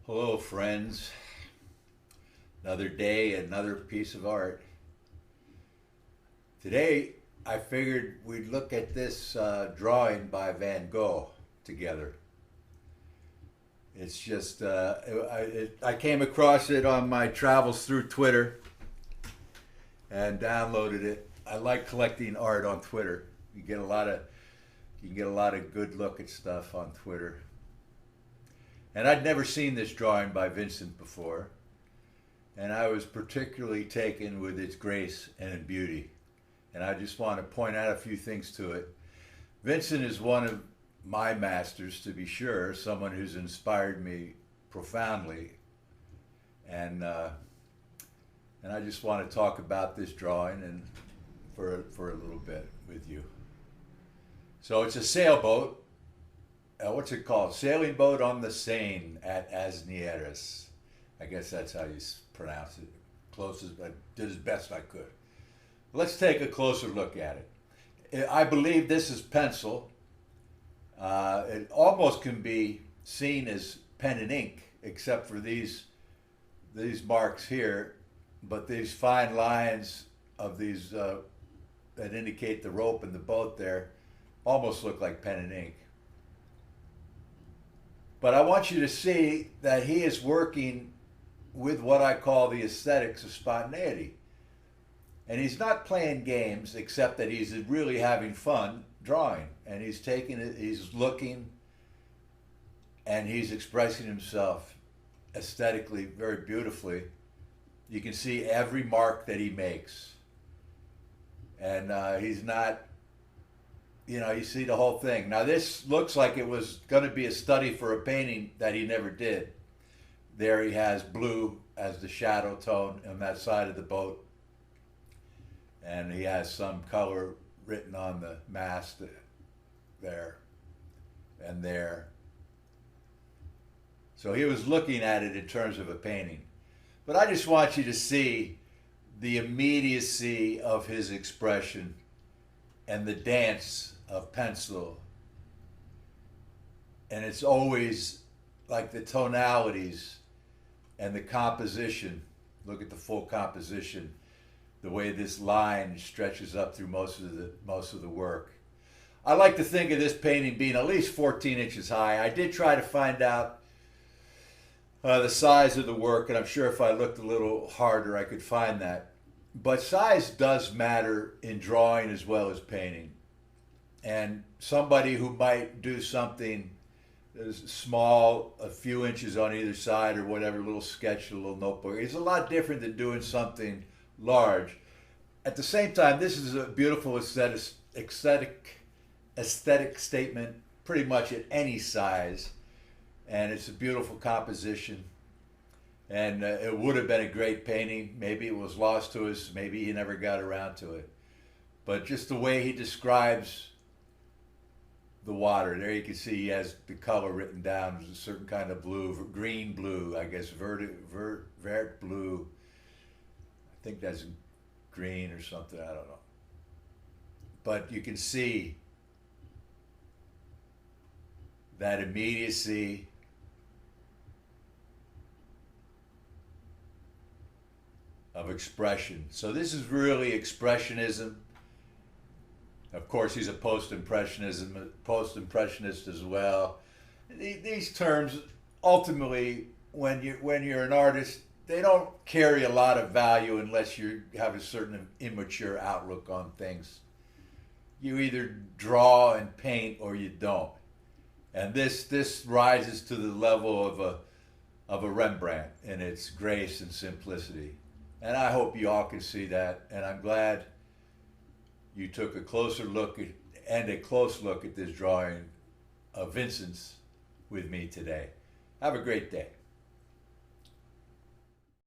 Hello, friends. Another day, another piece of art. Today, I figured we'd look at this drawing by Van Gogh together. It's just, I came across it on my travels through Twitter and downloaded it. I like collecting art on Twitter. You can get a lot of good look at stuff on Twitter. And I'd never seen this drawing by Vincent before, and I was particularly taken with its grace and beauty. And I just want to point out a few things to it. Vincent is one of my masters, to be sure, someone who's inspired me profoundly. And I just want to talk about this drawing and for a little bit with you. So it's a sailboat. What's it called? Sailing boat on the Seine at Asnieres. I guess that's how you pronounce it. Closest, I did as best I could. Let's take a closer look at it. I believe this is pencil. It almost can be seen as pen and ink, except for these marks here. But these fine lines of these that indicate the rope and the boat there almost look like pen and ink. But I want you to see that he is working with what I call the aesthetics of spontaneity. And he's not playing games, except that he's really having fun drawing. And he's taking it, he's looking, and he's expressing himself aesthetically very beautifully. You can see every mark that he makes. And he's not, you see the whole thing. Now this looks like it was going to be a study for a painting that he never did. There he has blue as the shadow tone on that side of the boat. And he has some color written on the mast there and there. So he was looking at it in terms of a painting. But I just want you to see the immediacy of his expression and the dance of pencil. And it's always like the tonalities and the composition. Look at the full composition, the way this line stretches up through most of the work. I like to think of this painting being at least 14 inches high. I did try to find out the size of the work, and I'm sure if I looked a little harder I could find that. But size does matter in drawing as well as painting. And somebody who might do something small, a few inches on either side or whatever, a little sketch, a little notebook, is a lot different than doing something large. At the same time, this is a beautiful aesthetic statement pretty much at any size. And it's a beautiful composition. And it would have been a great painting. Maybe it was lost to us. Maybe he never got around to it. But just the way he describes the water. There you can see he has the color written down. There's a certain kind of blue, green blue, I guess, vert blue. I think that's green or something, I don't know. But you can see that immediacy of expression. So this is really expressionism. Of course, he's a post-impressionist as well. These terms, ultimately, when you're an artist, they don't carry a lot of value unless you have a certain immature outlook on things. You either draw and paint or you don't. And this rises to the level of a Rembrandt in its grace and simplicity. And I hope you all can see that. And I'm glad you took a close look at this drawing of Vincent's with me today. Have a great day.